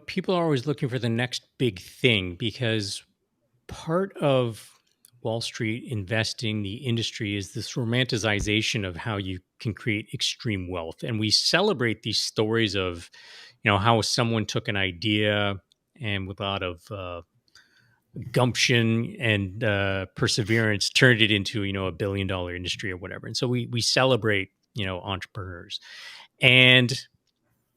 People are always looking for the next big thing because part of Wall Street investing, the industry, is this romanticization of how you can create extreme wealth. And we celebrate these stories of, how someone took an idea and with a lot of gumption and perseverance turned it into, $1 billion industry or whatever. And so we celebrate, entrepreneurs. And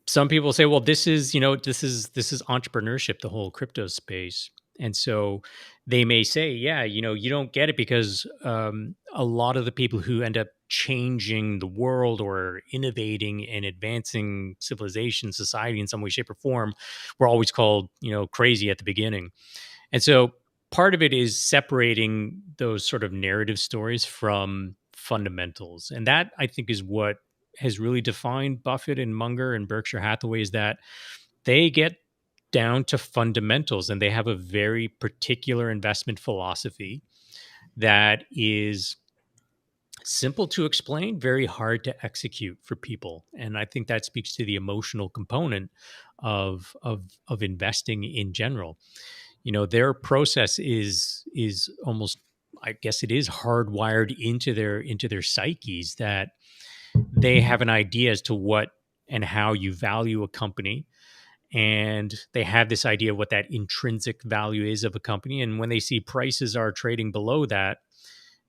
some people say, well, this is entrepreneurship, the whole crypto space. And so they may say, yeah, you don't get it because a lot of the people who end up changing the world or innovating and advancing civilization, society in some way, shape, or form were always called, crazy at the beginning. And so part of it is separating those sort of narrative stories from fundamentals. And that, I think, is what has really defined Buffett and Munger and Berkshire Hathaway, is that they get down to fundamentals and they have a very particular investment philosophy that is simple to explain, very hard to execute for people. And I think that speaks to the emotional component of investing in general. Their process is almost, I guess it is hardwired into their psyches, that they have an idea as to what and how you value a company, and they have this idea of what that intrinsic value is of a company. And when they see prices are trading below that,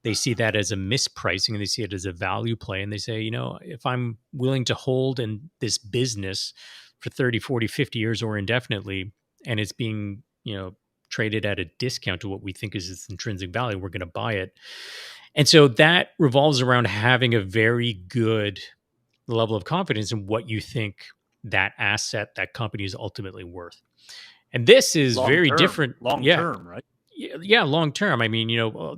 they see that as a mispricing and they see it as a value play. And they say, if I'm willing to hold in this business for 30, 40, 50 years or indefinitely, and it's being, traded at a discount to what we think is its intrinsic value, we're going to buy it. And so that revolves around having a very good level of confidence in what you think that asset, that company, is ultimately worth. And this is very different. Long term, right? Yeah, long term. I mean,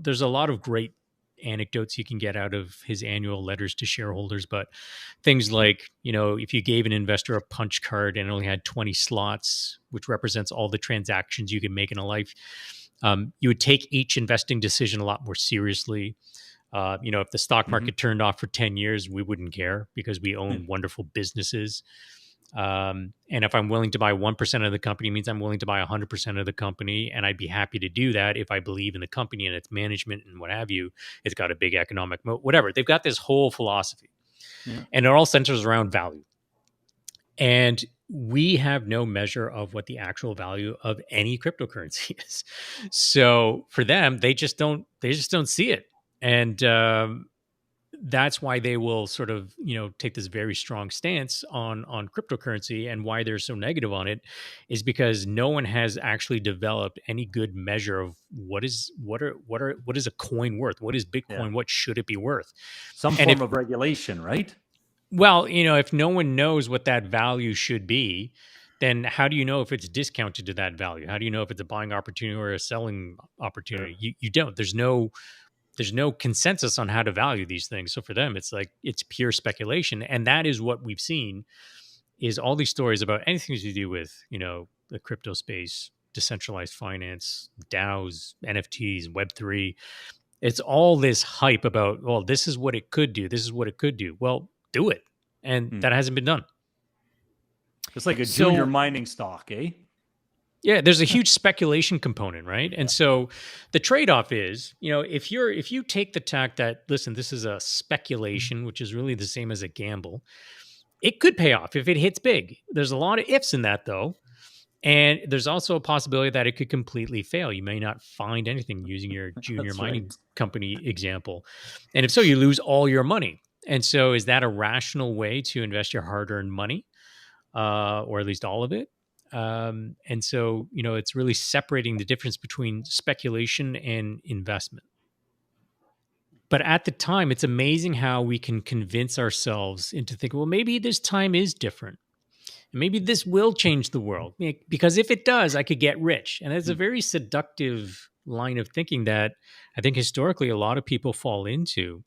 there's a lot of great anecdotes you can get out of his annual letters to shareholders, but things like, if you gave an investor a punch card and only had 20 slots, which represents all the transactions you can make in a life, you would take each investing decision a lot more seriously. If the stock market turned off for 10 years, we wouldn't care because we own wonderful businesses. And if I'm willing to buy 1% of the company, it means I'm willing to buy 100% of the company. And I'd be happy to do that if I believe in the company and its management and what have you. It's got a big economic moat, whatever. They've got this whole philosophy, and it all centers around value. And we have no measure of what the actual value of any cryptocurrency is. So for them, they just don't see it. And that's why they will sort of, take this very strong stance on cryptocurrency, and why they're so negative on it is because no one has actually developed any good measure of what is a coin worth? What is Bitcoin? What should it be worth? Some form of regulation, right? Well, if no one knows what that value should be, then how do you know if it's discounted to that value? How do you know if it's a buying opportunity or a selling opportunity? You don't. There's no consensus on how to value these things. So for them, it's like, it's pure speculation. And that is what we've seen, is all these stories about anything to do with, the crypto space, decentralized finance, DAOs, NFTs, Web3. It's all this hype about, well, this is what it could do. This is what it could do. Well, do it. And that hasn't been done. It's like a junior mining stock, eh? Yeah, there's a huge speculation component, right? And so the trade-off is, if you take the tack that, listen, this is a speculation, which is really the same as a gamble, it could pay off if it hits big. There's a lot of ifs in that, though. And there's also a possibility that it could completely fail. You may not find anything, using your junior mining company example. And if so, you lose all your money. And so is that a rational way to invest your hard-earned money, or at least all of it? And so, it's really separating the difference between speculation and investment. But at the time, it's amazing how we can convince ourselves into thinking, well, maybe this time is different. And maybe this will change the world, because if it does, I could get rich. And it's a very seductive line of thinking that I think historically a lot of people fall into.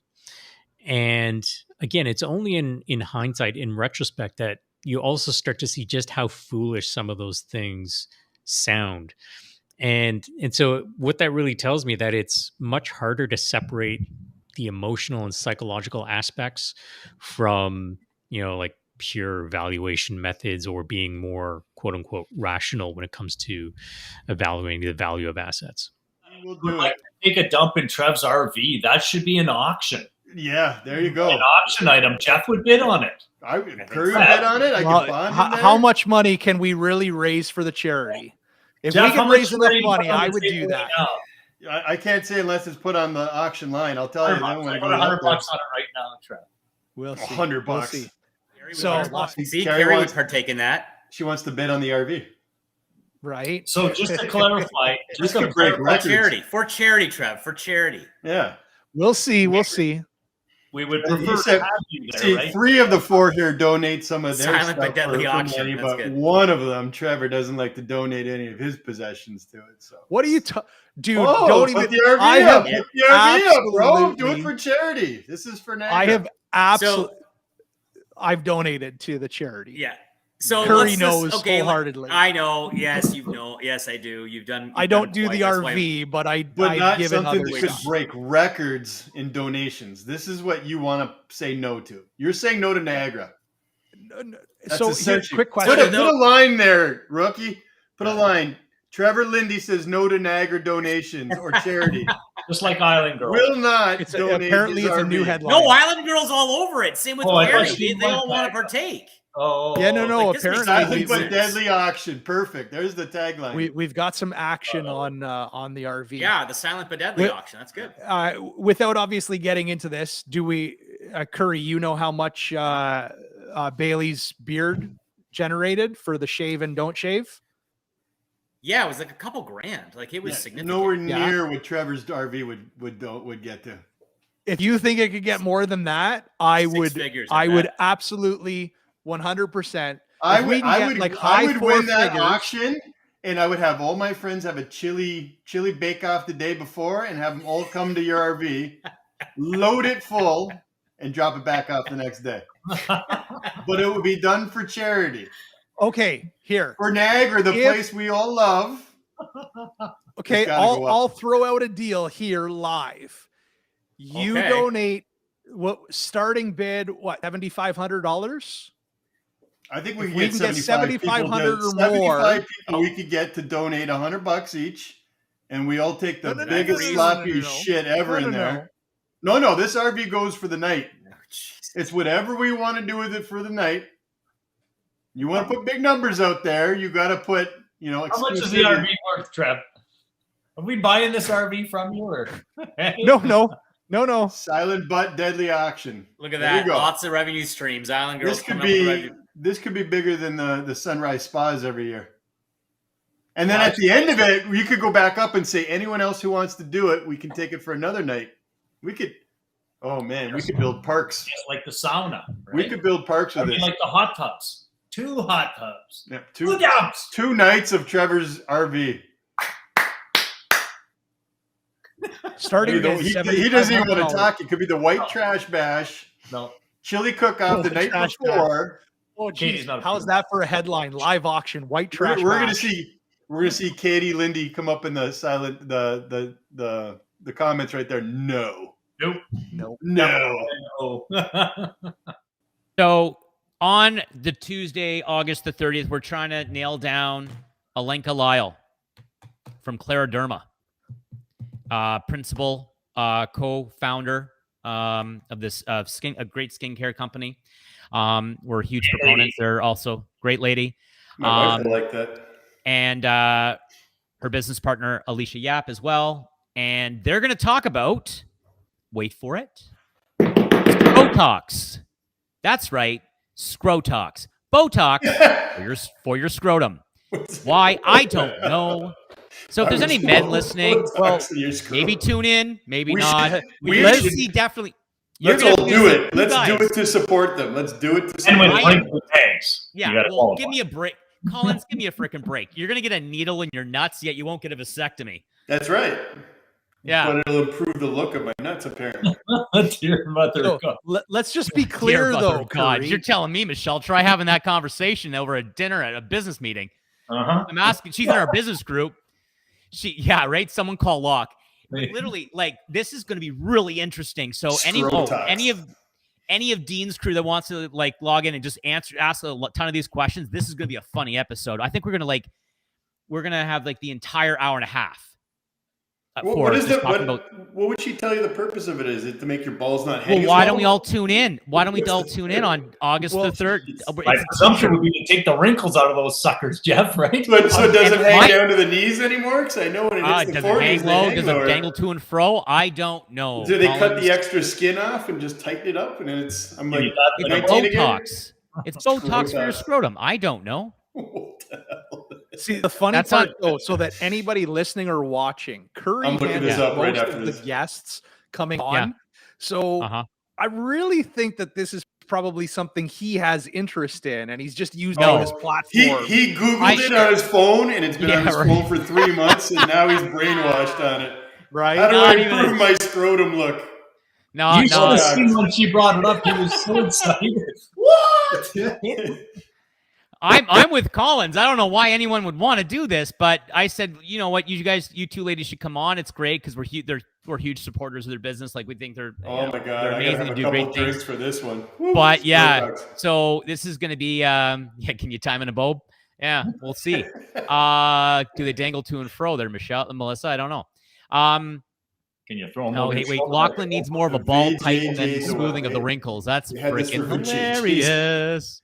And again, it's only in hindsight, in retrospect, that you also start to see just how foolish some of those things sound. And so what that really tells me, that it's much harder to separate the emotional and psychological aspects from, like pure valuation methods or being more quote unquote rational when it comes to evaluating the value of assets. We'll do it. Take a dump in Trev's RV. That should be an auction. Yeah, there you go. An auction item. Jeff would bid on it. I would Curry bid on it. I Well, could bond how much money can we really raise for the charity? If Jeff, we how can much raise enough do you money, put on I the would do table that. right now? I can't say unless it's put on the auction line. I'll tell you then when I Put go $100 out there. on it right now, Trev. We'll see. $100. We'll see. So see, Carrie Carrie would wants- partake in that. She wants to bid on the RV. Right. So just to clarify, just to could break clarify, records. For charity, Trev, for charity. Yeah. We'll see. We'll see. we would You prefer said- to have you there, See, right? 3 of the 4 here donate some of their Silent but stuff deadly for auction. money, That's but good. one of them, Trevor, doesn't like to donate any of his possessions to it. So, What are you, dude? oh, don't put even. the RV I up. have Put the RV up, bro. Do absolutely- it for charity. This is for Niagara. I have absolutely. I've donated to the charity. Yeah. So Curry let's just- knows okay, wholeheartedly. I know. Yes, you know. Yes, I do. You've done. I you've don't done do quite- the that's why- RV, but But I've not given something others that could stuff. break records in donations. This is what you want to say no to. You're saying no to Niagara. That's So here's a essentially- quick Put question. a line there, rookie. Put a line. Trevor Lindy says no to Niagara donations or charity. Just like Island Girl. Will not It's donate apparently his it's a RV. new headline. No, Island Girls all over it. Same with Oh, I Carrie. thought she They all went want to back. partake. Oh, Yeah, no. like, this makes Apparently, sense. Silent but deadly auction. Perfect. There's the tagline. we've got some action on the RV. Yeah, the silent but deadly Wait. auction. That's good. Without obviously getting into this, do we, Curry? You know how much Bailey's beard generated for the shave and don't shave? Yeah, it was like a couple grand. Like it was Yeah, significant. nowhere Yeah. near what Trevor's RV would get to. If you think it could get more than that, I Six would. figures, I I would bet. absolutely 100%. I If we would, can I get, would, like, I high would four win that figures- auction, and I would have all my friends have a chili bake off the day before, and have them all come to your RV, load it full, and drop it back off the next day. But it would be done for charity, Okay, here. for Niagara, the If- place we all love. Okay, It's gotta go up. I'll throw out a deal here live. You Okay. donate what starting bid? What $7,500? I think we If can we get can get 7,500 or 75 people we could get to donate $100 each, and we all take the No, biggest no, sloppiest no. shit ever No, in no, there. No, this RV goes for the night. Oh, jeez. It's whatever we want to do with it for the night. You want to put big numbers out there, you got to put, How much is the RV worth, Trev? Are we buying this RV from you, or No. silent but deadly auction. Look at There you that. go. Lots of revenue streams. Island Girls This could coming up with be revenue. bigger than the Sunrise Spas every year. And then at the end of it, you could go back up and say, anyone else who wants to do it, we can take it for another night. We could build parks. just like the sauna? Right? We could build parks I with mean, this. like the hot tubs. 2 hot tubs. Yeah, 2 tubs. 2 nights of Trevor's RV. Starting He bid doesn't even want $7,500. to talk. It could be the white trash bash, No. chili cook-off the the night trash before. Oh, Katie's geez. not a How's fool. that for a headline? Live auction, white trash. We're gonna bash. see Katie Lindy come up in the silent the comments right there. No. Nope. No. Oh. So on the Tuesday, August the 30th, we're trying to nail down Alenka Lyle from Clariderma, principal, co-founder of this a great skincare company. We're huge proponents. They're also great lady. My wife would like that. And her business partner, Alicia Yap, as well. And they're going to talk about, wait for it, Botox. That's right, Scrotox. Botox for your scrotum. Why? I don't know. So if there's any men listening, well, maybe tune in, maybe not. Let's see, definitely. Let's You're all gonna do be- it. you Let's do guys- it to support them. Let's do it to And support with I- link with tags. Yeah, You gotta well, qualify. give me a break. Collins, give me a freaking break. You're going to get a needle in your nuts, yet you won't get a vasectomy. That's right. Yeah. But it'll improve the look of my nuts, apparently. Dear mother So, of God. let's just be Dear clear, mother though, of God, Curry. you're telling me, Michelle, try having that conversation over a dinner at a business meeting. Uh-huh. I'm asking, she's in our business group. Right? Someone call Locke. Literally, like, this is going to be really interesting. So any Scrotox. any of Dean's crew that wants to like log in and just ask a ton of these questions, this is going to be a funny episode. I think we're going to have like the entire hour and a half. What would she tell you the purpose of it is? It to make your balls not hang? Well, why don't we all tune in? Why don't we all tune in on August the 3rd? My presumption would be to take the wrinkles out of those suckers, Jeff, right? So it doesn't hang down to the knees anymore? Because I know when it hits the 40s, hang low? Does it dangle to and fro? I don't know. Do they cut the extra skin off and just tighten it up? And then it's it's Botox. It's Botox for your scrotum. I don't know. See, the funny part, though, so that anybody listening or watching, Curry handles most of the guests coming on. Yeah. So I really think that this is probably something he has interest in, and he's just using his platform. He Googled it on his phone, and it's been on his phone for 3 months, and now he's brainwashed on it. Right? How do I improve my scrotum look? You should have seen when she brought it up. He was so excited. What? I'm with Collins. I don't know why anyone would want to do this, but I said, you know what, you two ladies should come on. It's great because we're huge supporters of their business. Like we think they're my god, they're amazing to do great things for this one. But yeah, so this is going to be can you time in a bob? Yeah, we'll see. Do they dangle to and fro there, Michelle and Melissa? I don't know. Can you throw them? No, wait. Lachlan needs more of a ball tighten than smoothing of the wrinkles. That's freaking hilarious.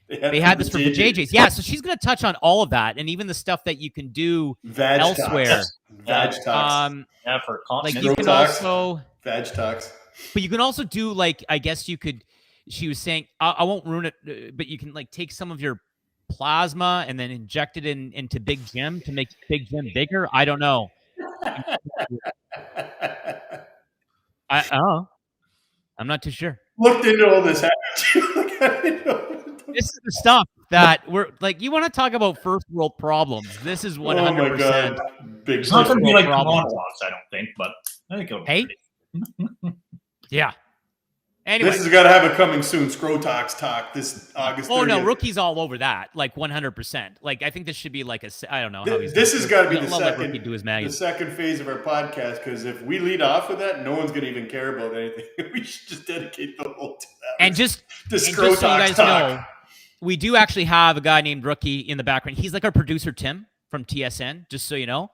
They had this for the JJs. Yeah, so she's going to touch on all of that and even the stuff that you can do elsewhere. Vag talks. For like you can also Vag talks. But you can also do like, I guess you could, she was saying, I won't ruin it, but you can like take some of your plasma and then inject it into Big Jim to make Big Jim bigger. I don't know. I'm not too sure. Looked into all this. This is the stuff that we're like. You want to talk about first world problems? This is 100%. Big. It's not going to be like monologues, I don't think, but I think it'll be yeah. Anyway, this has got to have a coming soon. Scrotox talk this August. 30th. Oh no, Rookie's all over that. Like 100%. Like I think this should be like I don't know how he's. This has got to be the second phase of our podcast, because if we lead off with that, no one's going to even care about anything. We should just dedicate the whole to that. And just so you guys know, we do actually have a guy named Rookie in the background. He's like our producer Tim from TSN. Just so you know,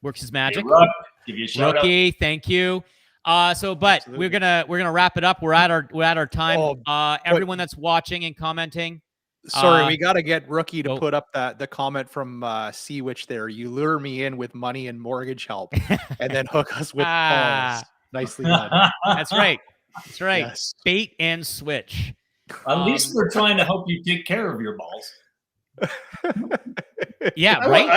works his magic. Hey, give you a shout Rookie, out. Thank you. But absolutely. we're gonna wrap it up. We're at our time. Everyone that's watching and commenting. Sorry, we got to get Rookie to put up the comment from Seawitch there. You lure me in with money and mortgage help, and then hook us with balls. Nicely done. That's right. That's right. Yes. Bait and switch. At least we're trying to help you take care of your balls. Yeah, right.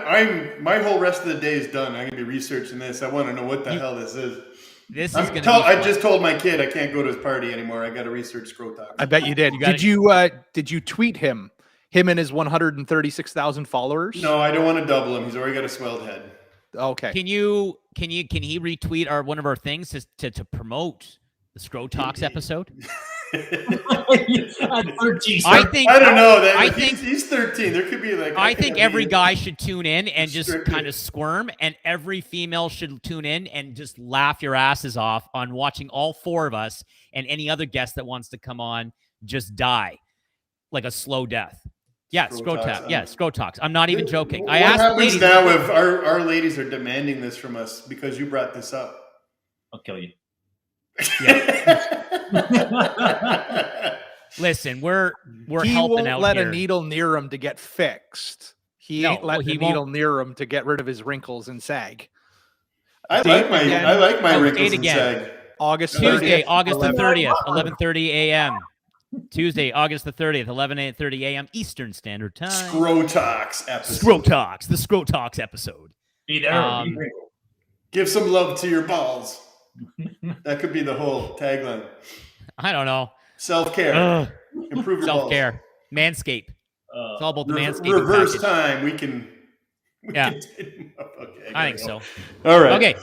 I'm my whole rest of the day is done. I'm gonna be researching this. I want to know what the hell this is. This is gonna. I just told my kid I can't go to his party anymore. I got to research Scrotox. I bet you did. Did you tweet him and his 136,000 followers? No, I don't want to double him. He's already got a swelled head. Okay. Can he retweet one of our things to promote the Scrotox episode? At 13, I think I don't know. I think he's 13. There could be like. I think every guy should tune in and just kind of squirm, and every female should tune in and just laugh your asses off on watching all four of us and any other guest that wants to come on just die like a slow death. Yeah, Scrotox. Yeah, Scrotox. I'm not even joking. What happens now if our ladies are demanding this from us because you brought this up? I'll kill you. Yeah. Listen, we're he helping won't out let here. a needle near him to get fixed. He ain't letting a needle near him to get rid of his wrinkles and sag. I like my wrinkles and sag. Tuesday, August the 30th, 11:30 a.m. Tuesday, August the 30th, 11:30 a.m. Eastern Standard Time. Scrotox episode. Scrotox, the Scrotox episode. Be there. Give some love to your balls. That could be the whole tagline. I don't know. Self-care. Improve your self-care. Balls. Manscape. It's all about the Manscaping reverse package. time. We can okay, I think so. All right. Okay.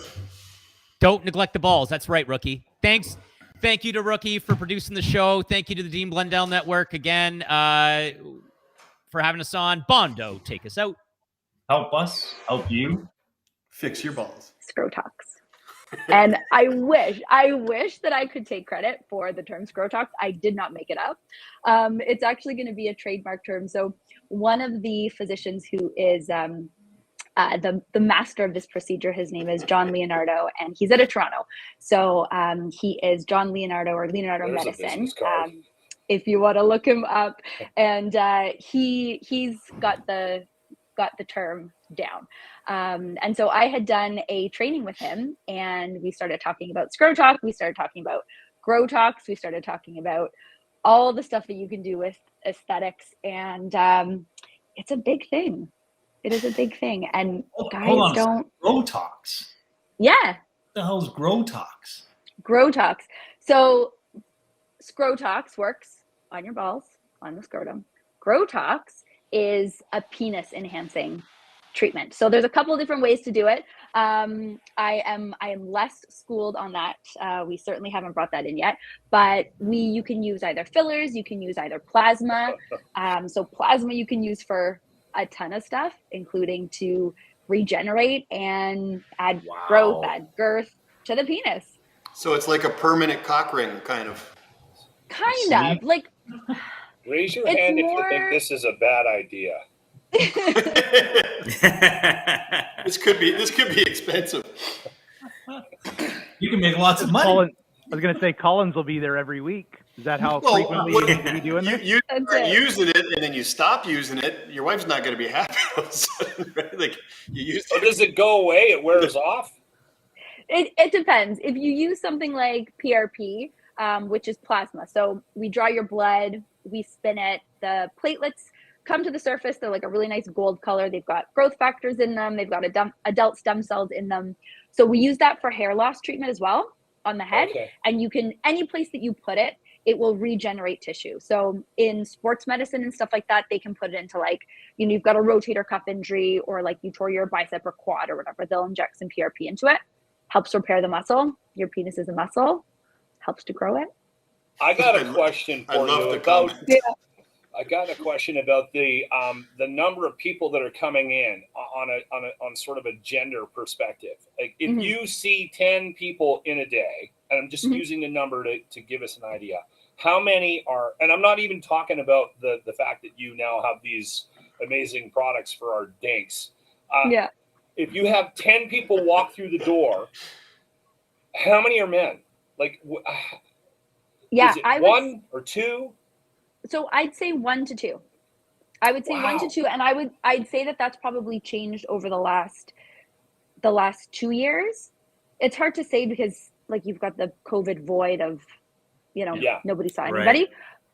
Don't neglect the balls. That's right, Rookie. Thanks. Thank you to Rookie for producing the show. Thank you to the Dean Blundell Network again for having us on. Bondo, take us out. Help us. Help you. Fix your balls. Scrotox. And I wish that I could take credit for the term Scrotox. I did not make it up. It's actually going to be a trademark term. So one of the physicians who is the master of this procedure, his name is John Leonardo, and he's out of Toronto. So he is John Leonardo, or Leonardo Medicine. If you want to look him up, and he's got the term down. And so I had done a training with him, and we started talking about Scrotox. We started talking about Grotox. We started talking about all the stuff that you can do with aesthetics, and it's a big thing. It is a big thing, and guys don't. Grotox. Yeah. What the hell is Grotox? Grotox. So Scrotox works on your balls, on the scrotum. Grotox is a penis enhancing treatment. So there's a couple different ways to do it. I am less schooled on that. We certainly haven't brought that in yet, but you can use either fillers, you can use either plasma. So plasma you can use for a ton of stuff, including to regenerate and add growth, add girth to the penis. So it's like a permanent cock ring, kind of. Kind of like. Raise your hand if you think this is a bad idea. This could be expensive. You can make lots of money. I was going to say Collins will be there every week. Is that how frequently you be doing this? You start using it and then you stop using it. Your wife's not going to be happy all of a sudden, right? Like you use it. Does it go away? It wears off? It depends. If you use something like PRP, which is plasma, so we draw your blood, we spin it, the platelets come to the surface. They're like a really nice gold color. They've got growth factors in them. They've got adult stem cells in them. So we use that for hair loss treatment as well on the head. Okay. And you can, any place that you put it, it will regenerate tissue. So in sports medicine and stuff like that, they can put it into like, you know, you've got a rotator cuff injury or like you tore your bicep or quad or whatever. They'll inject some PRP into it. Helps repair the muscle. Your penis is a muscle. Helps to grow it. I got a question for you about. I got a question about the number of people that are coming in on sort of a gender perspective. Like if you see 10 people in a day, and I'm just using the number to give us an idea, how many are? And I'm not even talking about the fact that you now have these amazing products for our dinks. Yeah. If you have 10 people walk through the door, how many are men? Like, yeah, is it one or two? So I'd say 1 to 2. I would say 1 to 2, and I'd say that that's probably changed over the last 2 years. It's hard to say because like you've got the COVID void of, you know, nobody saw anybody.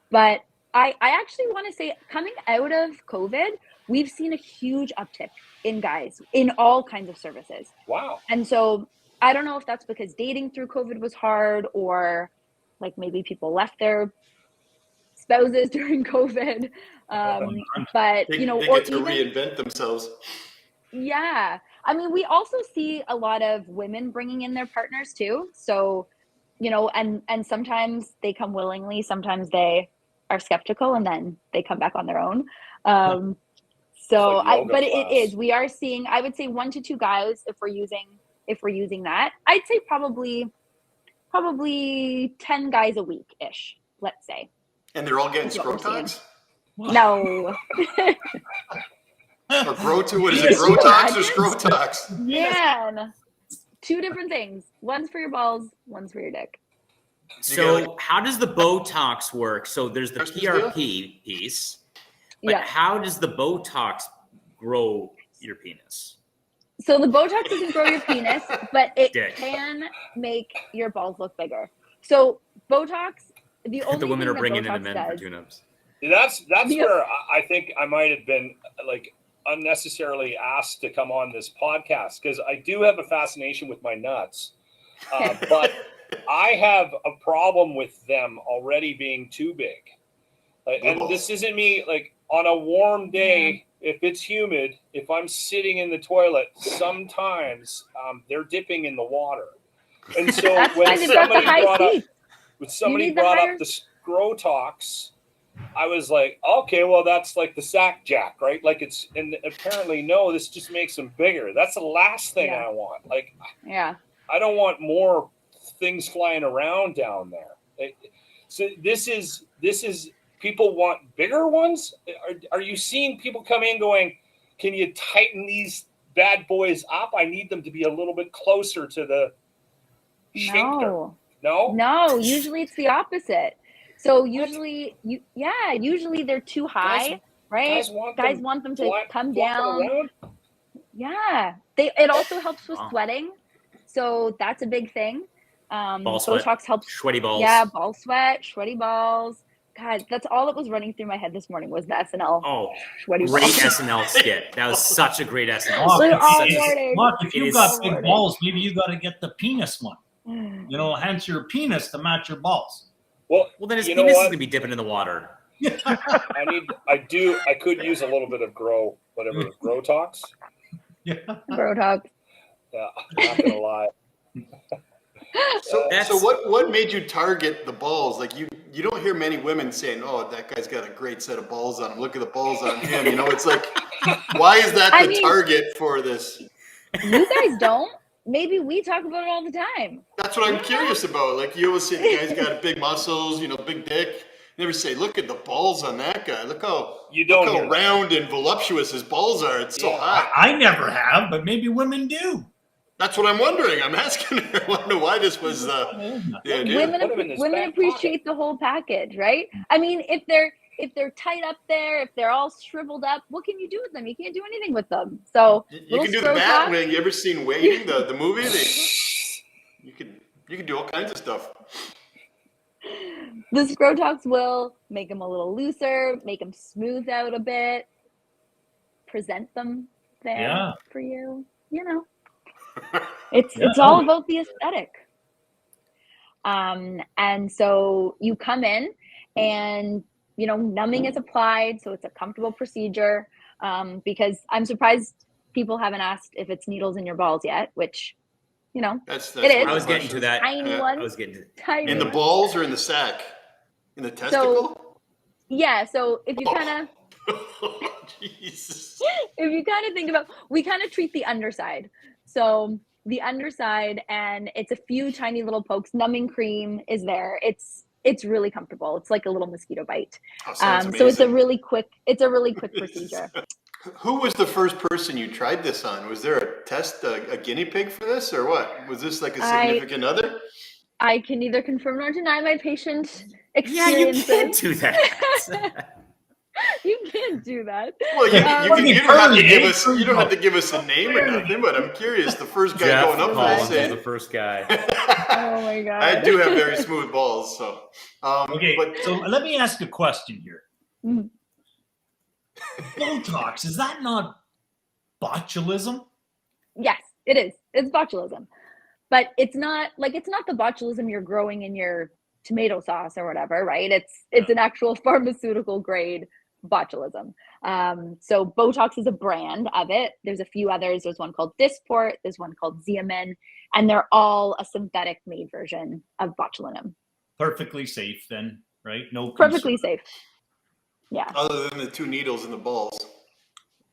But I actually want to say coming out of COVID, we've seen a huge uptick in guys in all kinds of services. Wow. And so I don't know if that's because dating through COVID was hard or like maybe people left their spouses during COVID. But, you know, they get to reinvent themselves. Yeah. I mean, we also see a lot of women bringing in their partners too. So, you know, and sometimes they come willingly, sometimes they are skeptical and then they come back on their own. We are seeing, I would say 1 to 2 guys if we're using that. I'd say probably 10 guys a week-ish, let's say. And they're all getting Scrotox? No. Or what is it? Grotox or Scrotox? Man. 2 different things. One's for your balls, one's for your dick. So how does the Botox work? So there's the PRP piece, but how does the Botox grow your penis? So the Botox doesn't grow your penis, but it can make your balls look bigger. So Botox, the women are bringing Botox in the men for tune-ups. That's where I think I might have been like unnecessarily asked to come on this podcast because I do have a fascination with my nuts, but I have a problem with them already being too big. And this isn't me like on a warm day. If it's humid, if I'm sitting in the toilet, sometimes they're dipping in the water. And so when somebody brought up the Scrotox, I was like, okay, well, that's like the sack jack, right? Like and apparently, no, this just makes them bigger. That's the last thing I want. Like, I don't want more things flying around down there. So this is people want bigger ones. Are you seeing people come in going, can you tighten these bad boys up? I need them to be a little bit closer to the sphincter. No, usually it's the opposite. So usually usually they're too high, right? Guys want them to come down. Yeah. It also helps with sweating. So that's a big thing. Botox helps. Sweaty balls. Yeah, ball sweat, sweaty balls. God, that's all that was running through my head this morning was the SNL. Oh, sweaty great balls. SNL skit. That was such a great SNL skit. Mark, if you've got big balls, maybe you got to get the penis one. Hence your penis to match your balls. Well, then his penis is going to be dipping in the water. I could use a little bit of Grotox. Yeah. Grotox. Yeah, I'm not gonna lie. So what made you target the balls? Like you don't hear many women saying, "Oh, that guy's got a great set of balls on him. Look at the balls on him." It's like, why is that target for this? You guys don't. Maybe we talk about it all the time. That's what I'm curious about. Like you always say the guy's got big muscles, big dick. You never say, look at the balls on that guy. Look how round and voluptuous his balls are. It's so hot. I never have, but maybe women do. That's what I'm wondering. I'm asking her. I wonder why this was the idea. Women appreciate the whole package, right? I mean, if they're tight up there, if they're all shriveled up, what can you do with them? You can't do anything with them. So you can do the bat wing. You ever seen Waiting, the movie? You can do all kinds of stuff. The Scrotox will make them a little looser, make them smooth out a bit, present them there for you. It's all about the aesthetic. And so you come in and, numbing is applied. So it's a comfortable procedure because I'm surprised people haven't asked if it's needles in your balls yet, which, that's it is. I was getting to that. Tiny one. I was getting to tiny. In the balls or in the sack? In the testicle? So if you kind of, Jesus. If you kind of think about, we kind of treat the underside. So the underside, and it's a few tiny little pokes. Numbing cream is there. It's really comfortable. It's like a little mosquito bite. So it's a really quick procedure. Who was the first person you tried this on? Was there a test, a guinea pig for this, or what? Was this like a significant other? I can neither confirm nor deny my patient experiences. Yeah, you can't do that. You can't do that. Well, you don't have to give us. You don't have to give us a name or nothing. But I'm curious. The first guy Jeff going up Collins there is the first guy. Oh my god! I do have very smooth balls, so. So let me ask a question here. Botox, is that not botulism? Yes, it is. It's botulism, but it's not the botulism you're growing in your tomato sauce or whatever, right? It's an actual pharmaceutical grade botulism. So Botox is a brand of it. There's a few others. There's one called Dysport. There's one called Xeomin, and they're all a synthetic made version of botulinum. Perfectly safe then, right? No. Perfectly safe. Yeah. Other than the 2 needles in the balls.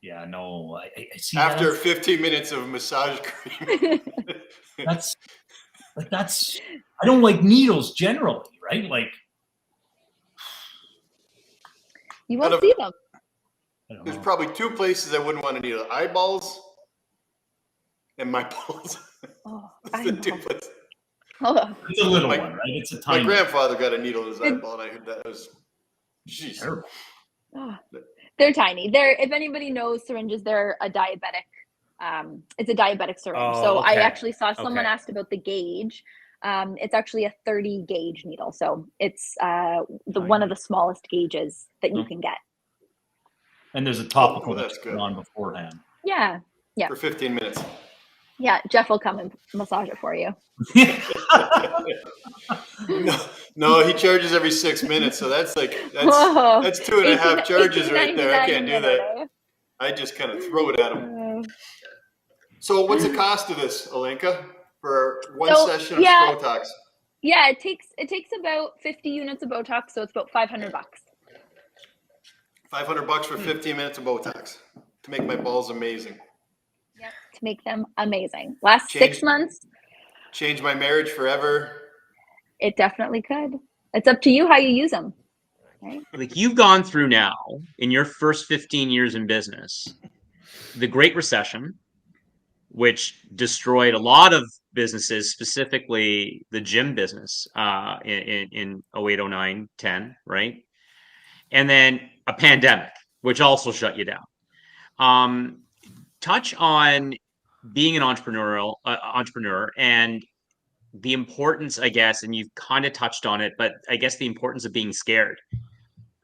Yeah, no. I see. After 15 minutes of massage cream. That's. I don't like needles generally, right? Like. You won't see them. There's probably 2 places I wouldn't want a needle: eyeballs and my balls. Oh, the 2 places. It's a little one, right? It's a tiny. My grandfather got a needle in his eyeball, and I heard that. It was, jeez. Terrible. They're tiny. If anybody knows syringes, they're a diabetic. It's a diabetic syringe. So I actually saw someone asked about the gauge. It's actually a 30 gauge needle. So it's one of the smallest gauges that you can get. And there's a topical that's put on beforehand. Yeah. For 15 minutes. Yeah, Jeff will come and massage it for you. No, he charges every 6 minutes, so that's 2.5 charges right there. I can't do that. I just kind of throw it at him. So, what's the cost of this, Alenka, for one session of Botox? Yeah, it takes about 50 units of Botox, so it's about $500. $500 for 15 minutes of Botox to make my balls amazing. Yep, to make them amazing. Last 6 months. change my marriage forever? It definitely could. It's up to you how you use them. Right? Like you've gone through now in your first 15 years in business, the Great Recession, which destroyed a lot of businesses, specifically the gym business in 08, 09, 10, right? And then a pandemic, which also shut you down. Touch on being an entrepreneur and the importance, I guess, and you've kind of touched on it, but I guess the importance of being scared.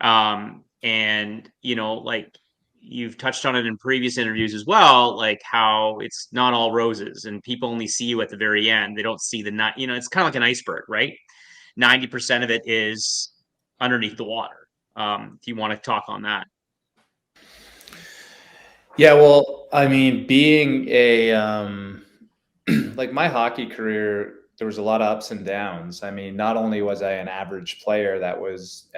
And, you know, like you've touched on it in previous interviews as well, like how it's not all roses and people only see you at the very end. They don't see it's kind of like an iceberg, right? 90% of it is underneath the water. Do you want to talk on that? Yeah, well, I mean, being a like my hockey career, there was a lot of ups and downs. I mean, not only was I an average player that was,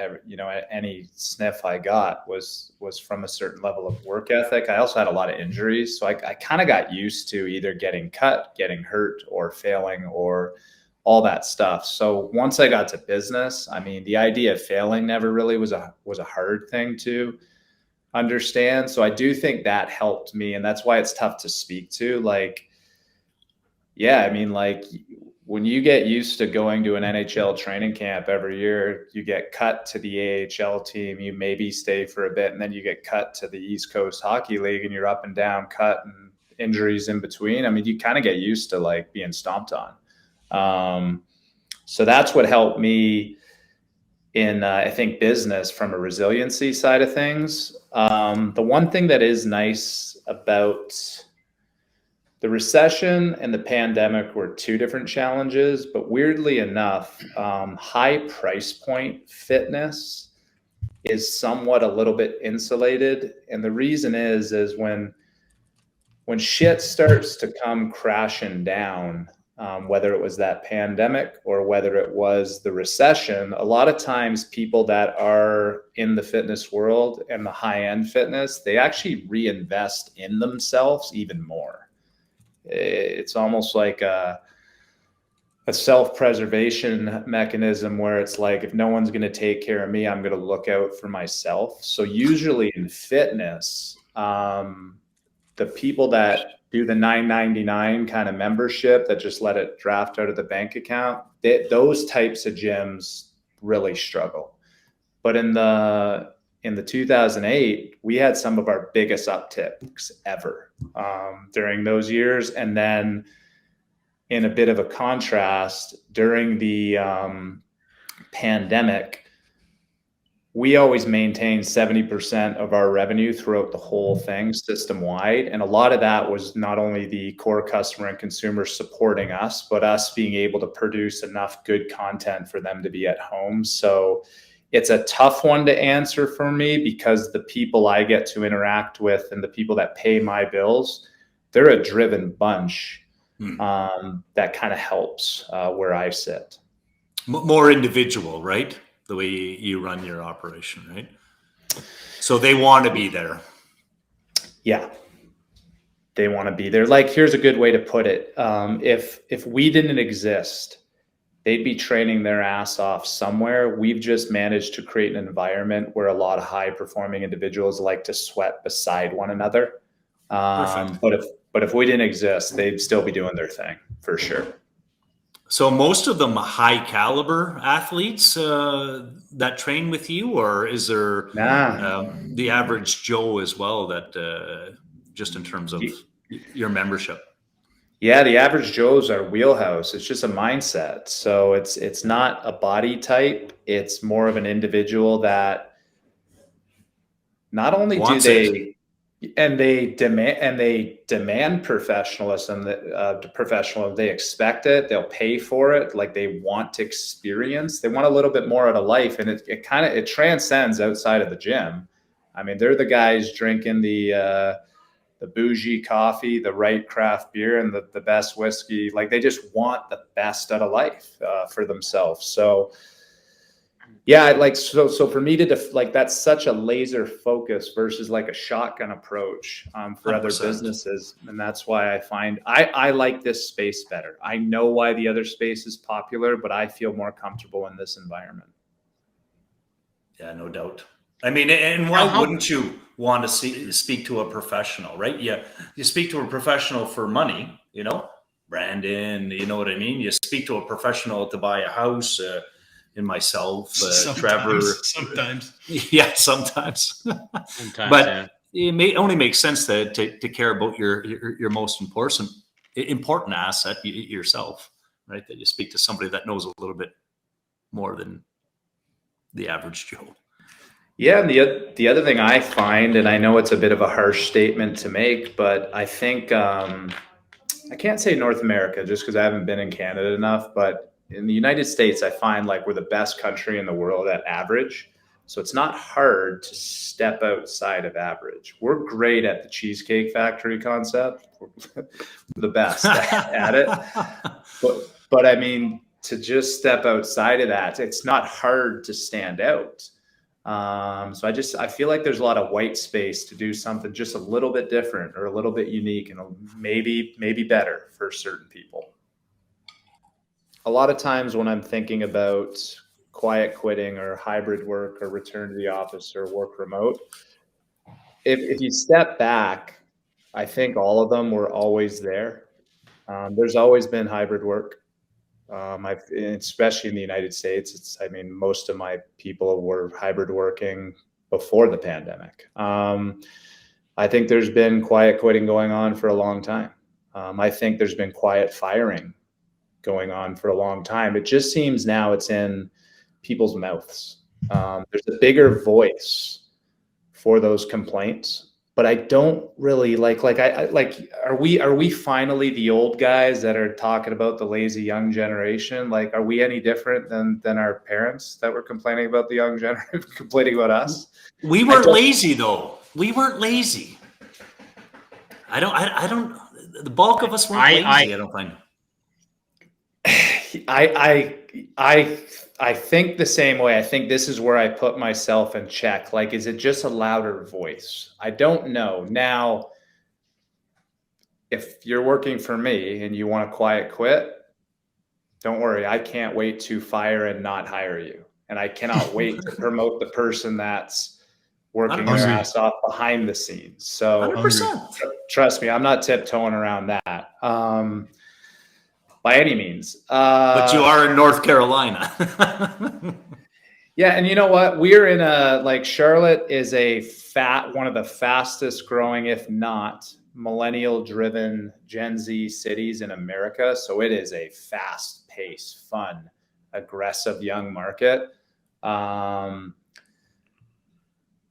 any sniff I got was from a certain level of work ethic. I also had a lot of injuries. So I kind of got used to either getting cut, getting hurt, or failing, or all that stuff. So once I got to business, I mean, the idea of failing never really was a hard thing to understand. So I do think that helped me. And that's why it's tough to speak to. Like, yeah, I mean, like when you get used to going to an NHL training camp every year, you get cut to the AHL team, you maybe stay for a bit, and then you get cut to the East Coast Hockey League and you're up and down, cut and injuries in between. I mean, you kind of get used to like being stomped on. So that's what helped me in, I think, business from a resiliency side of things. The one thing that is nice about the recession and the pandemic were two different challenges, but weirdly enough, high price point fitness is somewhat a little bit insulated. And the reason is when shit starts to come crashing down, whether it was that pandemic or whether it was the recession, a lot of times people that are in the fitness world and the high-end fitness, they actually reinvest in themselves even more. It's almost like a self-preservation mechanism where it's like, if no one's going to take care of me, I'm going to look out for myself. So usually in fitness, the people that do the $9.99 kind of membership that just let it draft out of the bank account, those types of gyms really struggle. But in the 2008, we had some of our biggest upticks ever during those years. And then in a bit of a contrast, during the pandemic, we always maintained 70% of our revenue throughout the whole thing system-wide. And a lot of that was not only the core customer and consumer supporting us, but us being able to produce enough good content for them to be at home. So it's a tough one to answer for me because the people I get to interact with and the people that pay my bills, they're a driven bunch. That kind of helps where I sit. More individual, right? The way you run your operation, right? So they want to be there. Yeah. They want to be there. Like, here's a good way to put it. If we didn't exist, they'd be training their ass off somewhere. We've just managed to create an environment where a lot of high performing individuals like to sweat beside one another. But if we didn't exist, they'd still be doing their thing for sure. So most of them high caliber athletes that train with you, or is there the average Joe as well that just in terms of your membership? Yeah, the average Joe's our wheelhouse. It's just a mindset. So it's not a body type. It's more of an individual that not only do they demand professionalism, they expect it, they'll pay for it, like they want to experience, they want a little bit more out of life, and it transcends outside of the gym. I mean, they're the guys drinking the bougie coffee, the right craft beer, and the best whiskey. Like, they just want the best out of life for themselves. So Yeah, like so for me to like that's such a laser focus versus like a shotgun approach for 100%. Other businesses, and that's why I find I like this space better. I know why the other space is popular, but I feel more comfortable in this environment. Yeah, no doubt. I mean, and why wouldn't you want to speak to a professional, right? Yeah, you speak to a professional for money, you know, Brandon, you know what I mean? You speak to a professional to buy a house. In myself, Trevor. Sometimes. Yeah, sometimes. But yeah. It may only make sense to care about your most important asset, yourself, right? That you speak to somebody that knows a little bit more than the average Joe. Yeah, and the other thing I find, and I know it's a bit of a harsh statement to make, but I think I can't say North America just because I haven't been in Canada enough, but in the United States, I find like we're the best country in the world at average. So it's not hard to step outside of average. We're great at the Cheesecake Factory concept. We're the best at it. But I mean, to just step outside of that, it's not hard to stand out. So I feel like there's a lot of white space to do something just a little bit different or a little bit unique and maybe better for certain people. A lot of times when I'm thinking about quiet quitting or hybrid work or return to the office or work remote, if you step back, I think all of them were always there. There's always been hybrid work. Especially in the United States, most of my people were hybrid working before the pandemic. I think there's been quiet quitting going on for a long time. I think there's been quiet firing going on for a long time. It just seems now it's in people's mouths. There's a bigger voice for those complaints, but I don't really are we finally the old guys that are talking about the lazy young generation? Like, are we any different than our parents that were complaining about the young generation, complaining about us? We weren't lazy though. We weren't lazy. I don't, the bulk of us weren't lazy. I don't find. I think the same way. I think this is where I put myself in check. Like, is it just a louder voice? I don't know. Now, if you're working for me and you want to quiet quit, don't worry. I can't wait to fire and not hire you. And I cannot wait to promote the person that's working their ass off behind the scenes. So 100%. Trust me, I'm not tiptoeing around that. By any means. But you are in North Carolina. Yeah, and you know what? We're in Charlotte is one of the fastest growing, if not millennial-driven Gen Z cities in America. So it is a fast-paced, fun, aggressive young market. And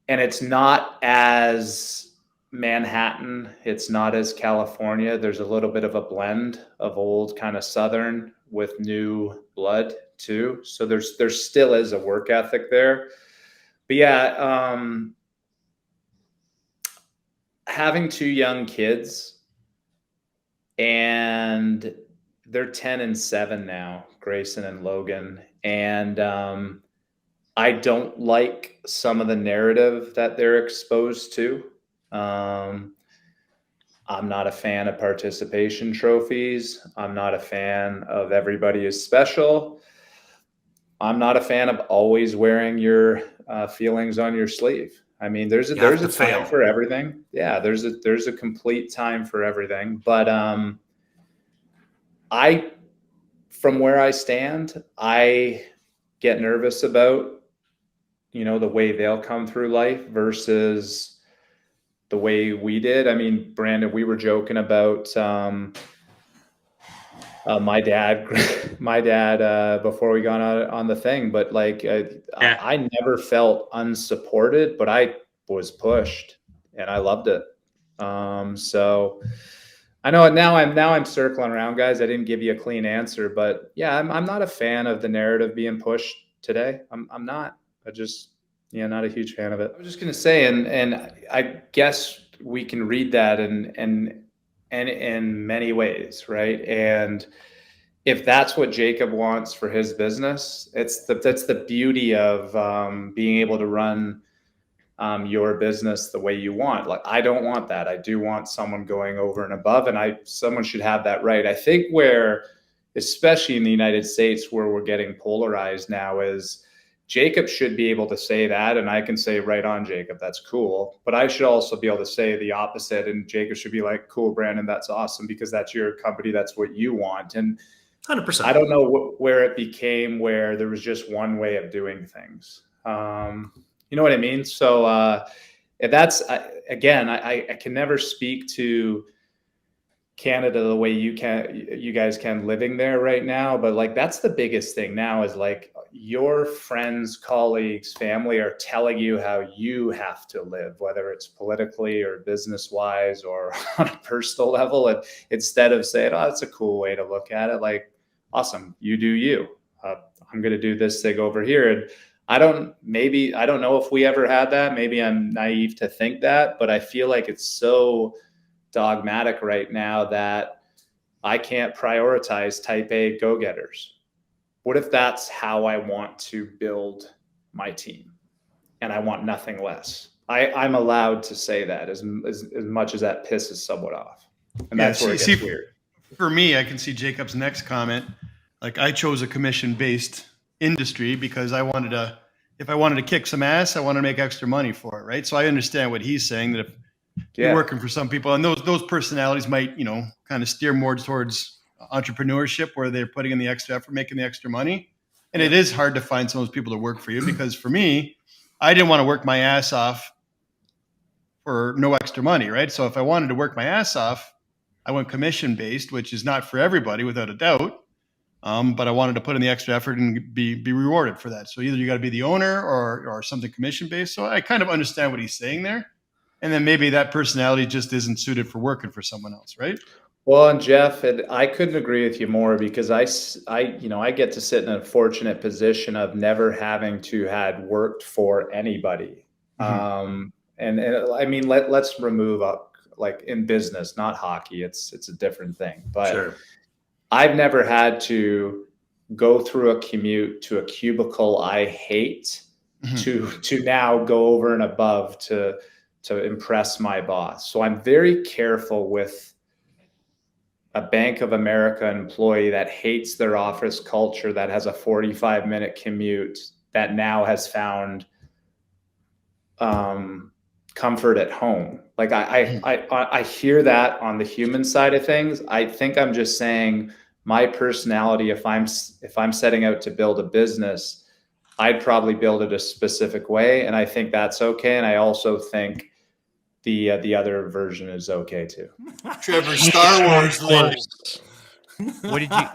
it's not as Manhattan, it's not as California. There's a little bit of a blend of old kind of Southern with new blood too. So there still is a work ethic there. But yeah, having two young kids, and they're 10 and 7 now, Grayson and Logan. And I don't like some of the narrative that they're exposed to. I'm not a fan of participation trophies. I'm not a fan of everybody is special. I'm not a fan of always wearing your feelings on your sleeve. I mean, there's a time for everything. Yeah, there's a complete time for everything. But from where I stand, I get nervous about, the way they'll come through life versus the way we did. I mean, Brandon, we were joking about my dad before we got on the thing, but I never felt unsupported, but I was pushed and I loved it. So I know now I'm circling around, guys. I didn't give you a clean answer, but yeah, I'm not a fan of the narrative being pushed today. I'm not. Not a huge fan of it. I was just going to say, and I guess we can read that in many ways, right? And if that's what Jacob wants for his business, that's the beauty of being able to run your business the way you want. Like, I don't want that. I do want someone going over and above, and someone should have that right. I think where, especially in the United States, where we're getting polarized now, is Jacob should be able to say that, and I can say, right on, Jacob, that's cool. But I should also be able to say the opposite, and Jacob should be like, cool, Brandon, that's awesome, because that's your company, that's what you want. And 100%. I don't know where it became where there was just one way of doing things. You know what I mean? So that's, again, I can never speak to Canada the way you guys can living there right now. But like, that's the biggest thing now, is like your friends, colleagues, family are telling you how you have to live, whether it's politically or business wise or on a personal level. And instead of saying, oh, that's a cool way to look at it, like, awesome, you do you. I'm going to do this thing over here. And I don't know if we ever had that. Maybe I'm naive to think that, but I feel like it's so dogmatic right now that I can't prioritize type A go-getters. What if that's how I want to build my team and I want nothing less? I'm allowed to say that as much as that pisses someone off. And that's where it gets weird. For me, I can see Jacob's next comment. Like, I chose a commission-based industry because if I wanted to kick some ass, I want to make extra money for it, right? So I understand what he's saying, that if you're working for some people, and those personalities might, kind of steer more towards entrepreneurship, where they're putting in the extra effort, making the extra money. And it is hard to find some of those people to work for you, because for me, I didn't want to work my ass off for no extra money, right? So if I wanted to work my ass off, I went commission-based, which is not for everybody, without a doubt. But I wanted to put in the extra effort and be rewarded for that. So either you got to be the owner or something commission-based. So I kind of understand what he's saying there. And then maybe that personality just isn't suited for working for someone else, right? Well, and Jeff, I couldn't agree with you more, because I get to sit in a fortunate position of never having to had worked for anybody. Mm-hmm. And I mean, let's remove up, like, in business, not hockey. It's a different thing, but sure. I've never had to go through a commute to a cubicle I hate to now go over and above to impress my boss. So I'm very careful with a Bank of America employee that hates their office culture, that has a 45-minute commute, that now has found comfort at home. Like, I hear that on the human side of things. I think I'm just saying my personality, if I'm setting out to build a business, I'd probably build it a specific way. And I think that's okay. And I also think the other version is okay too. Trevor, Star Wars lives. What did you?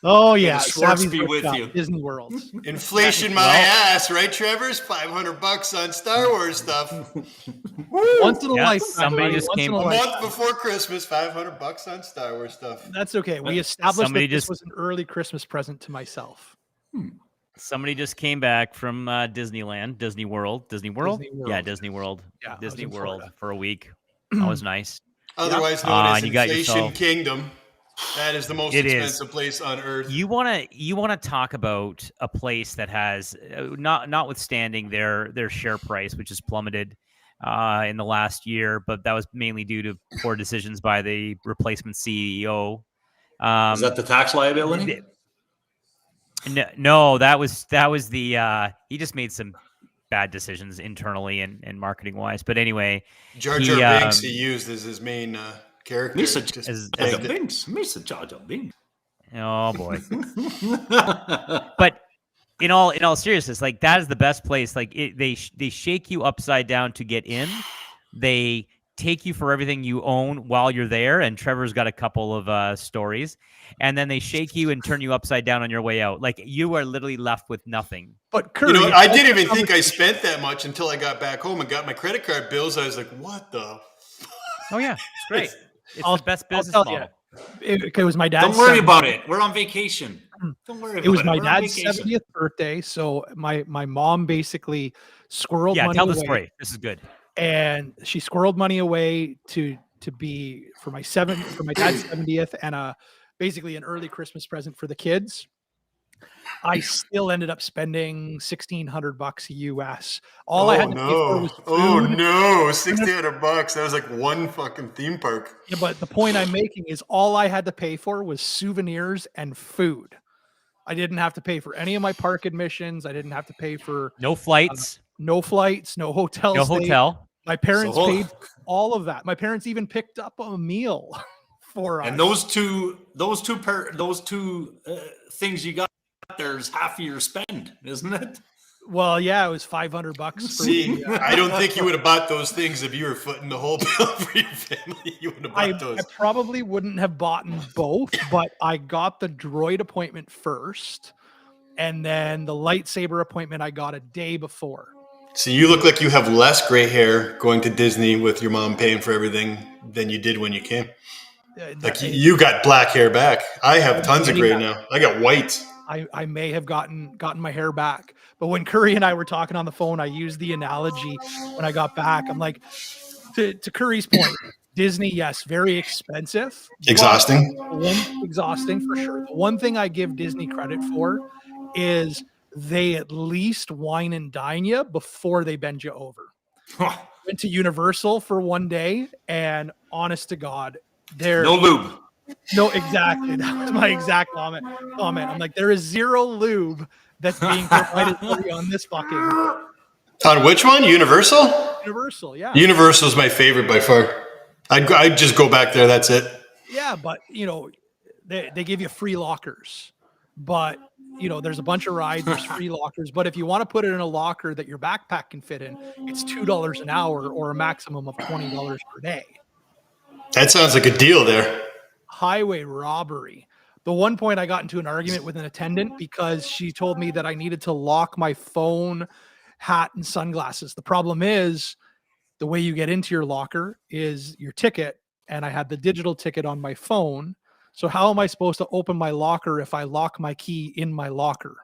Oh yeah, Schwartz be with you. Disney World. Inflation my ass, right, Trevor's $500 on Star Wars stuff. Once in a lifetime. Somebody just came a month before Christmas, $500 on Star Wars stuff. That's okay. We established that this was an early Christmas present to myself. Somebody just came back from Disneyland, Disney World. Yeah, Disney World. Yeah, Disney World for a week. That was nice. Otherwise known as Inflation Kingdom. That is the most expensive place on earth. You want to talk about a place that has, notwithstanding their share price, which has plummeted in the last year, but that was mainly due to poor decisions by the replacement CEO. Is that the tax liability? No, that was the he just made some bad decisions internally and marketing wise. But anyway, Jar Jar Binks he used as his main character. Mr. Jar Jar Binks. Oh boy. But in all seriousness, like, that is the best place. Like, they shake you upside down to get in. They take you for everything you own while you're there. And Trevor's got a couple of stories. And then they shake you and turn you upside down on your way out. Like, you are literally left with nothing. But Curry, I didn't even think I spent that much until I got back home and got my credit card bills. I was like, what the? Oh yeah, it's great. It's the best business model. It was my dad's. Don't worry about it. We're on vacation. Don't worry about it. It was my dad's 70th birthday, so my mom basically squirreled money away. Yeah, tell the story. This is good. And she squirreled money away to be for my dad's 70th and a basically an early Christmas present for the kids. I still ended up spending $1,600 US. All I had to pay for was food. Oh no, $1,600. That was like one fucking theme park. Yeah, but the point I'm making is all I had to pay for was souvenirs and food. I didn't have to pay for any of my park admissions. I didn't have to pay for no flights, no hotels, no hotel. My parents paid all of that. My parents even picked up a meal for us. And those two things you got there's half of your spend, isn't it? Well, yeah, it was $500. See, I don't think you would have bought those things if you were footing the whole bill for your family. You would have bought those. I probably wouldn't have bought both, but I got the droid appointment first, and then the lightsaber appointment I got a day before. So you look like you have less gray hair going to Disney with your mom paying for everything than you did when you came. Like you got black hair back. I have tons of gray now. I got white. I may have gotten my hair back. But when Curry and I were talking on the phone, I used the analogy when I got back. I'm like, to Curry's point, Disney, yes, very expensive. Exhausting. Exhausting for sure. The one thing I give Disney credit for is they at least wine and dine you before they bend you over. Went to Universal for one day, and honest to God, there's no lube. No, exactly. That was my exact comment. I'm like, there is zero lube that's being provided for you on this fucking. On which one? Universal? Universal, yeah. Universal is my favorite by far. I'd just go back there. That's it. Yeah, but they give you free lockers. But there's a bunch of rides, there's free lockers. But if you want to put it in a locker that your backpack can fit in, it's $2 an hour or a maximum of $20 per day. That sounds like a deal there. Highway robbery. The one point I got into an argument with an attendant because she told me that I needed to lock my phone, hat, and sunglasses. The problem is the way you get into your locker is your ticket, and I had the digital ticket on my phone. So how am I supposed to open my locker if I lock my key in my locker?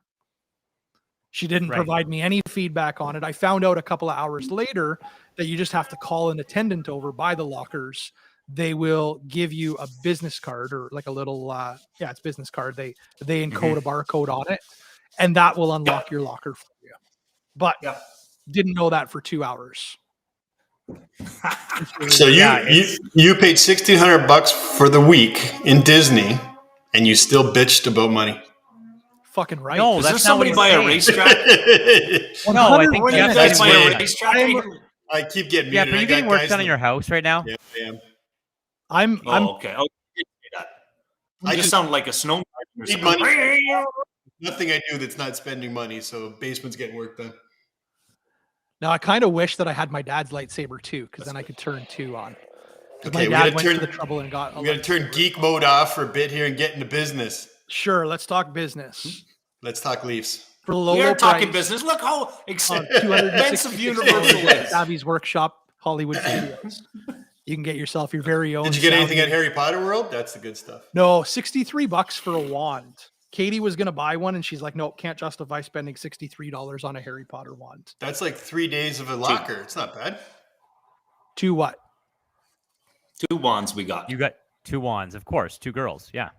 She didn't provide me any feedback on it. I found out a couple of hours later that you just have to call an attendant over by the lockers. They will give you a business card or like a little, it's business card. They encode a barcode on it, and that will unlock your locker for you. But didn't know that for 2 hours. So you paid $1,600 for the week in Disney, and you still bitched about money. Fucking right. No, that's not somebody by a racetrack. No, I think that's by a racetrack. I keep getting muted. Are you getting work done in your house right now? Yeah, I am. I'm okay. I just sound like a snowman. Nothing I do that's not spending money, so basement's getting work done. Now I kind of wish that I had my dad's lightsaber too, because then I could turn 2 on. Okay, my dad went to the trouble and got. We got to turn geek mode off for a bit here and get into business. Sure, let's talk business. Let's talk Leafs. For low we are price, talking business. Look how expensive Universal is. Savvy's Workshop, Hollywood Studios. You can get yourself your very own. Did you get anything at Harry Potter World? That's the good stuff. No, $63 for a wand. Katie was going to buy one, and she's like, "Nope, can't justify spending $63 on a Harry Potter wand." That's like 3 days of a locker. It's not bad. 2 what? 2 wands we got. You got 2 wands, of course. 2 girls, yeah,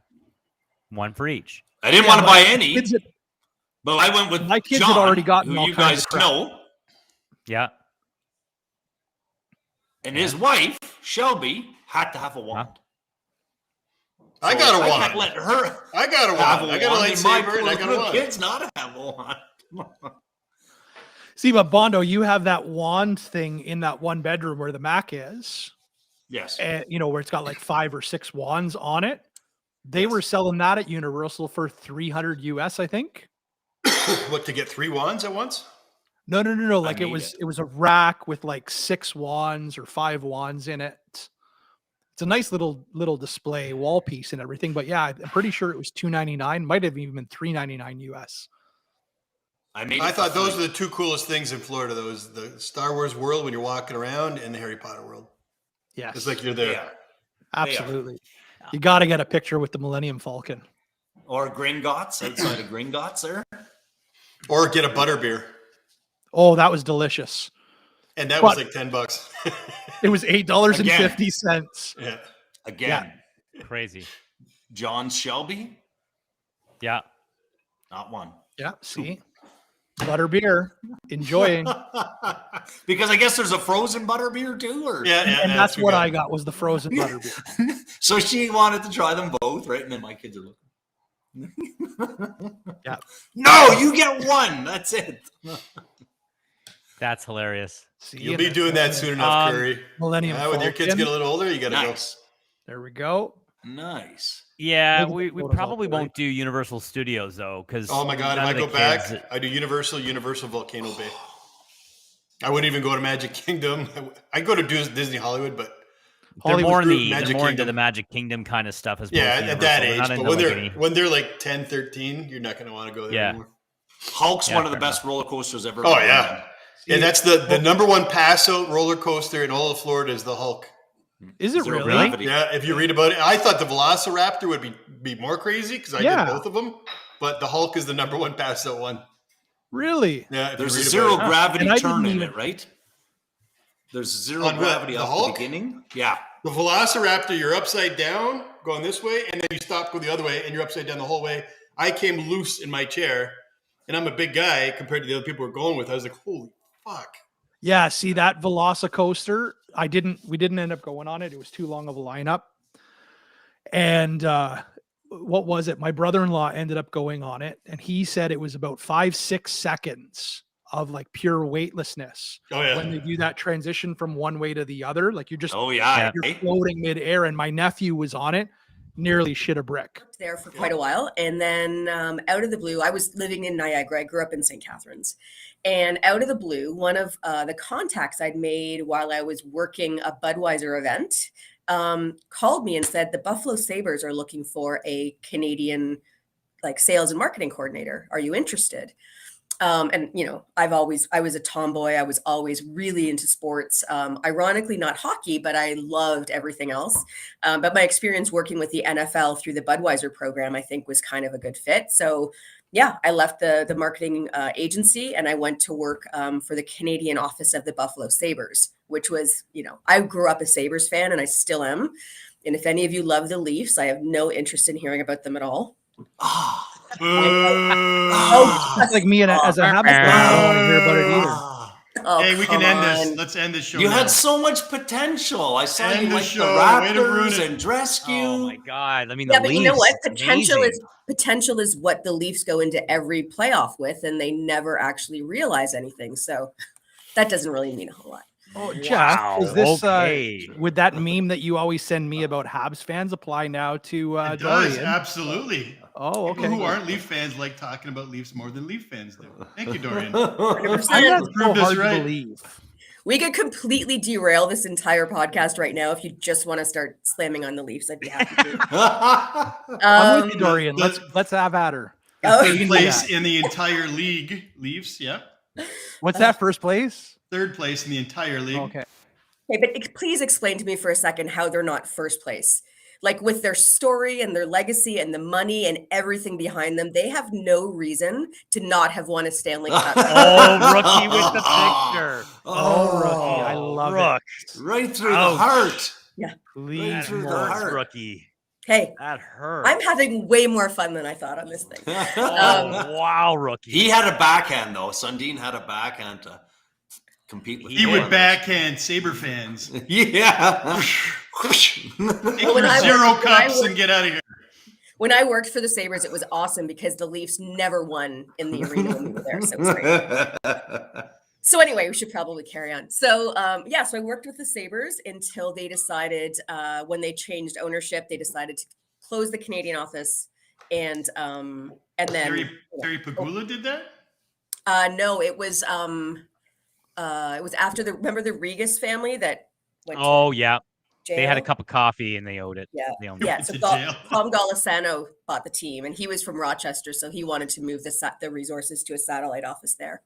1 for each. I didn't want to buy any, but I went with my kids John, had already gotten who all you kinds guys of crap. know. Yeah. And his wife, Shelby, had to have a wand. I got a wand. I can't let her. I got a wand. I got a lightsaber and I got a wand. Kids not have a wand. See, but Bondo, you have that wand thing in that one bedroom where the Mac is. Yes. And where it's got like 5 or 6 wands on it. They were selling that at Universal for $300 US, I think. What, to get 3 wands at once? No. Like it was a rack with like 6 wands or 5 wands in it. It's a nice little display wall piece and everything. But yeah, I'm pretty sure it was $299. Might have even been $399 US. I thought those were the 2 coolest things in Florida. Those the Star Wars world when you're walking around and the Harry Potter world. Yes. It's like you're there. Absolutely. You got to get a picture with the Millennium Falcon. Or Gringotts, outside of Gringotts there. Or get a butterbeer. Oh, that was delicious. And that was like $10. It was $8.50. Yeah. Again. Crazy. John Shelby? Yeah. Not one. Yeah, see? Butter beer. Enjoying. Because I guess there's a frozen butter beer too, or and that's what I got was the frozen butter beer. So she wanted to try them both, right? And then my kids are looking. Yeah. No, you get one. That's it. That's hilarious. See, You'll be doing that soon enough, Curry. Millennium when your kids Falcon. get a little older, you got to Nice. go. There we go. Nice. Yeah, Maybe we photos probably up there. won't do Universal Studios though, because Oh my God, if I go back, I do Universal Volcano Bay. I wouldn't even go to Magic Kingdom. I go to Disney Hollywood, but they're more into Kingdom. the Magic Kingdom kind of stuff as Yeah, at that age. Not But into when they're like 10, 13, you're not going to want to go there anymore. Hulk's Yeah, one of the fair best roller coasters ever. Oh been yeah. done. Yeah, that's the number one pass out roller coaster in all of Florida is the Hulk. Is it Zero really? gravity. Yeah, if you read about it, I thought the Velociraptor would be more crazy because I did both of them, but the Hulk is the number one pass out one. Really? Yeah, if There's you a read zero about it. gravity And I turn didn't in even- it, right? There's zero On what, gravity the off Hulk? the beginning. Yeah. The Velociraptor, you're upside down going this way, and then you stop, go the other way, and you're upside down the whole way. I came loose in my chair, and I'm a big guy compared to the other people we're going with. I was like, holy fuck. Yeah, see that Velocicoaster, we didn't end up going on it. It was too long of a lineup. And what was it? My brother-in-law ended up going on it, and he said it was about 5-6 seconds of like pure weightlessness. Oh yeah. When they do that transition from one way to the other, like you're just Oh yeah. you're floating midair. And my nephew was on it, nearly shit a brick. There for quite a while, and then out of the blue, I was living in Niagara. I grew up in St. Catharines, and out of the blue, one of the contacts I'd made while I was working a Budweiser event called me and said the Buffalo Sabres are looking for a Canadian like sales and marketing coordinator. Are you interested? And you know, I was a tomboy. I was always really into sports. Ironically, not hockey, but I loved everything else. But my experience working with the NFL through the Budweiser program, I think, was kind of a good fit. So yeah, I left the marketing agency and I went to work for the Canadian office of the Buffalo Sabres, which was, you know, I grew up a Sabres fan and I still am. And if any of you love the Leafs, I have no interest in hearing about them at all. That's like me as a habit. I don't want to hear about it either. Oh, Hey, we can come end on. this. Let's end this show. You now. had so much potential. I saw End you the like show. the Way to ruin Raptors it. and Dresky. Oh my God! I mean, Yeah, the but you know Leafs, what? amazing. Potential is what the Leafs go into every playoff with, and they never actually realize anything. So that doesn't really mean a whole lot. Oh, Jeff, Wow, is this okay. would that meme that you always send me about Habs fans apply now to It does, Dorian? absolutely. Oh, okay. People who aren't Leaf fans like talking about Leafs more than Leaf fans do. Thank you, Dorian. 100%. That's so Prove this hard right. to believe. We could completely derail this entire podcast right now if you just want to start slamming on the Leafs. I'd be happy to. I'm with you, Dorian. Let's have at her. Oh. Third place in the entire league, Leafs. Yeah. What's that? First place? Third place in the entire league. Okay. Okay, but please explain to me for a second how they're not first place. Like with their story and their legacy and the money and everything behind them, they have no reason to not have won a Stanley Cup. Oh, Rookie with the picture. Oh, Rookie. I love Rook. Right through Ouch. the heart. Yeah. Please, Right through the hurts, heart. Rookie. Hey, That hurt. I'm having way more fun than I thought on this thing. Oh, wow, Rookie. He had a backhand though. Sundin had a backhand to compete with. He the would others. backhand Sabre fans. Yeah. Take When your I 0 worked- when I cups worked- and get out of here. When I worked for the Sabres, it was awesome because the Leafs never won in the arena when we were there. So it was great. So anyway, we should probably carry on. So so I worked with the Sabres until they decided when they changed ownership, they decided to close the Canadian office, and then Terry Pagula did that? no, it was after remember the Regas family that went Oh, to yeah. jail? They had a cup of coffee and they owed it. Yeah, They owned it. yeah. So to jail. Tom Golisano bought the team, and he was from Rochester, so he wanted to move the resources to a satellite office there.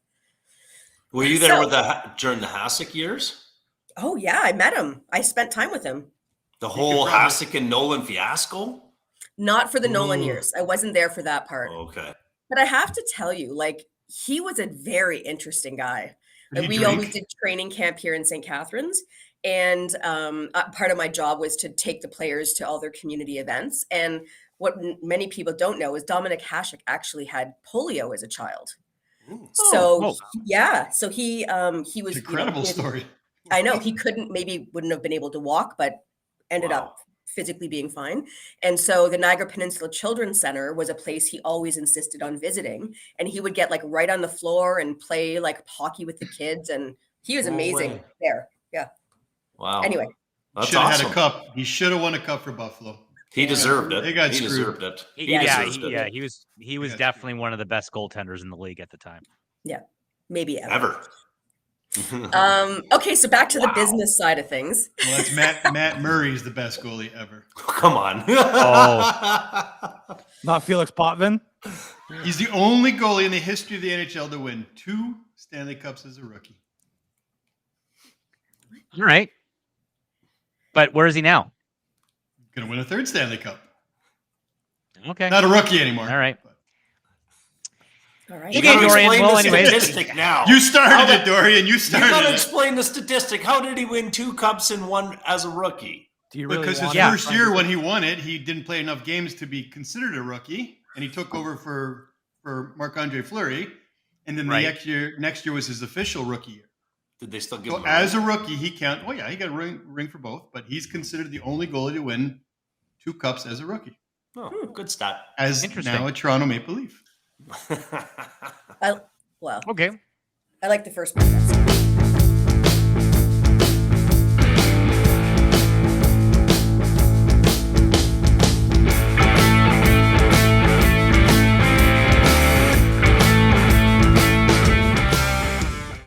Were you there So- with during the Hasek years? Oh yeah, I met him. I spent time with him. The whole Hasek and Nolan fiasco? Not for the Nolan Ooh. years. I wasn't there for that part. Okay. But I have to tell you, like, he was a very interesting guy. Did he We drink? always did training camp here in St. Catharines, And part of my job was to take the players to all their community events. And what many people don't know is Dominic Hasek actually had polio as a child. So yeah, so he was incredible story. I know he wouldn't have been able to walk, but ended up physically being fine. And so the Niagara Peninsula Children's Center was a place he always insisted on visiting, and he would get like right on the floor and play like hockey with the kids, and he was amazing there. Yeah. Wow. Anyway, that's awesome. Had a cup. He should have won a cup for Buffalo. He deserved it. They got screwed. Deserved it. He was definitely one of the best goaltenders in the league at the time. Yeah, maybe ever. Okay, so back to the business side of things. Well, that's Matt Murray's the best goalie ever. Come on. Not Felix Potvin. He's the only goalie in the history of the NHL to win 2 Stanley Cups as a rookie. All right. But where is he now? Going to win a 3rd Stanley Cup. Okay. Not a rookie anymore. All right. All right. You got to explain the statistic now. You started it, Dorian. You started it. You got to explain the statistic. How did he win 2 cups in one as a rookie? Because his first year when he won it, he didn't play enough games to be considered a rookie, and he took over for Marc-Andre Fleury, and then the next year was his official rookie year. Did they still give him as a rookie, he can't. Oh yeah, he got a ring for both, but he's considered the only goalie to win 2 cups as a rookie. Oh, good stat. As now a Toronto Maple Leaf. Well, okay. I like the first one.